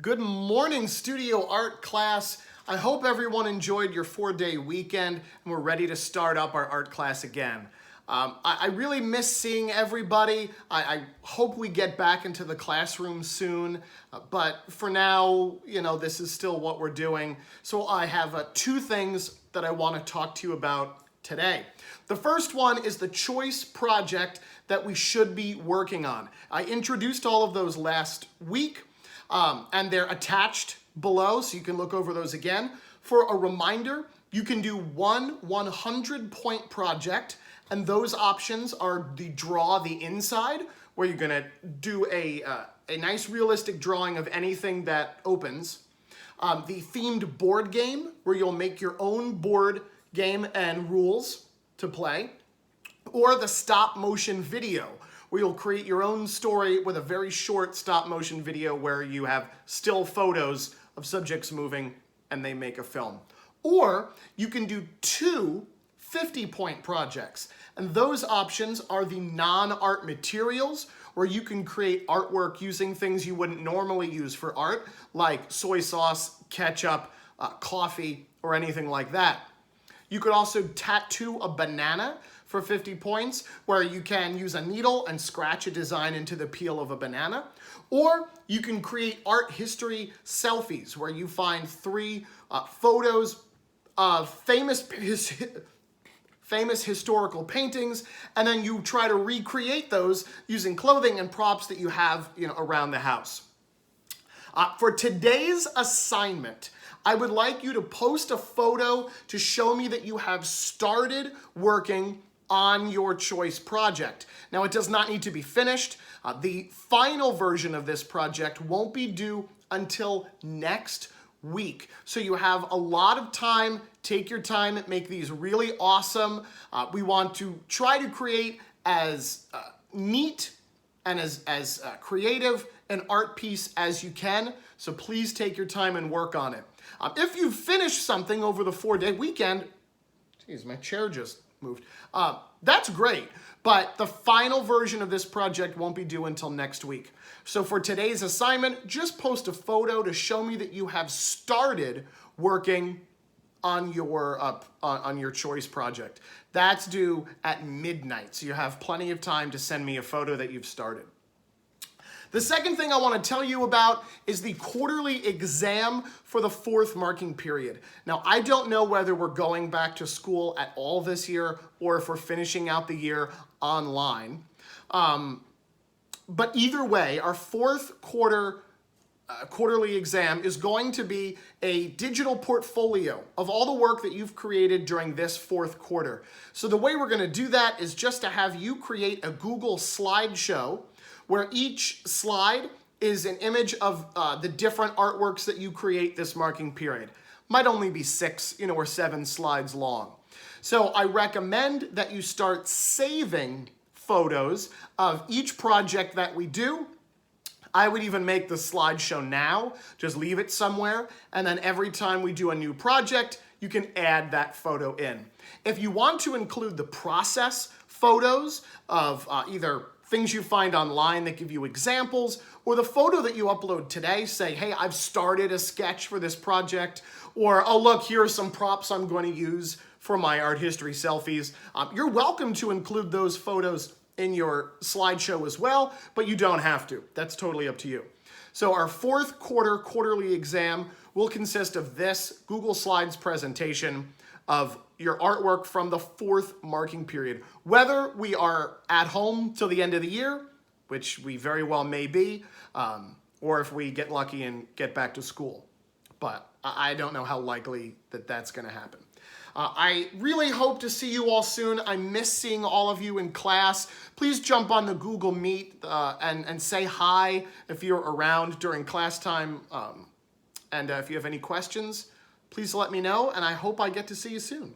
Good morning, studio art class. I hope everyone enjoyed your 4-day weekend and we're ready to start up our art class again. I really miss seeing everybody. I hope we get back into the classroom soon, but for now, this is still what we're doing. So I have two things that I want to talk to you about today. The first one is the choice project that we should be working on. I introduced all of those last week. And they're attached below, so you can look over those again. For a reminder, you can do one 100-point project, and those options are the draw the inside, where you're gonna do a nice realistic drawing of anything that opens. The themed board game, where you'll make your own board game and rules to play. Or the stop motion video, where you'll create your own story with a very short stop motion video where you have still photos of subjects moving and they make a film. Or you can do two 50-point projects. And those options are the non-art materials, where you can create artwork using things you wouldn't normally use for art, like soy sauce, ketchup, coffee, or anything like that. You could also tattoo a banana for 50 points, where you can use a needle and scratch a design into the peel of a banana. Or you can create art history selfies, where you find three photos of famous historical paintings, and then you try to recreate those using clothing and props that you have around the house. For today's assignment, I would like you to post a photo to show me that you have started working on your choice project. Now, it does not need to be finished. The final version of this project won't be due until next week. So you have a lot of time. Take your time and make these really awesome. We want to try to create as neat and as creative an art piece as you can. So please take your time and work on it. If you finish something over the 4-day weekend, geez, my chair just moved. That's great, but the final version of this project won't be due until next week. So for today's assignment, just post a photo to show me that you have started working on your choice project. That's due at midnight, so you have plenty of time to send me a photo that you've started. The second thing I want to tell you about is the quarterly exam for the 4th marking period. Now, I don't know whether we're going back to school at all this year or if we're finishing out the year online. But either way, our 4th quarterly exam is going to be a digital portfolio of all the work that you've created during this 4th quarter. So the way we're going to do that is just to have you create a Google slideshow, where each slide is an image of the different artworks that you create this marking period. Might only be 6, or 7 slides long. So I recommend that you start saving photos of each project that we do. I would even make the slideshow now, just leave it somewhere, and then every time we do a new project, you can add that photo in. If you want to include the process photos of either things you find online that give you examples, or the photo that you upload today, say, hey, I've started a sketch for this project, or, oh, look, here are some props I'm going to use for my art history selfies. You're welcome to include those photos in your slideshow as well, but you don't have to. That's totally up to you. So our 4th quarterly exam will consist of this Google Slides presentation of your artwork from the 4th marking period. Whether we are at home till the end of the year, which we very well may be, or if we get lucky and get back to school. But I don't know how likely that's going to happen. I really hope to see you all soon. I miss seeing all of you in class. Please jump on the Google Meet and say hi if you're around during class time. And if you have any questions, please let me know, and I hope I get to see you soon.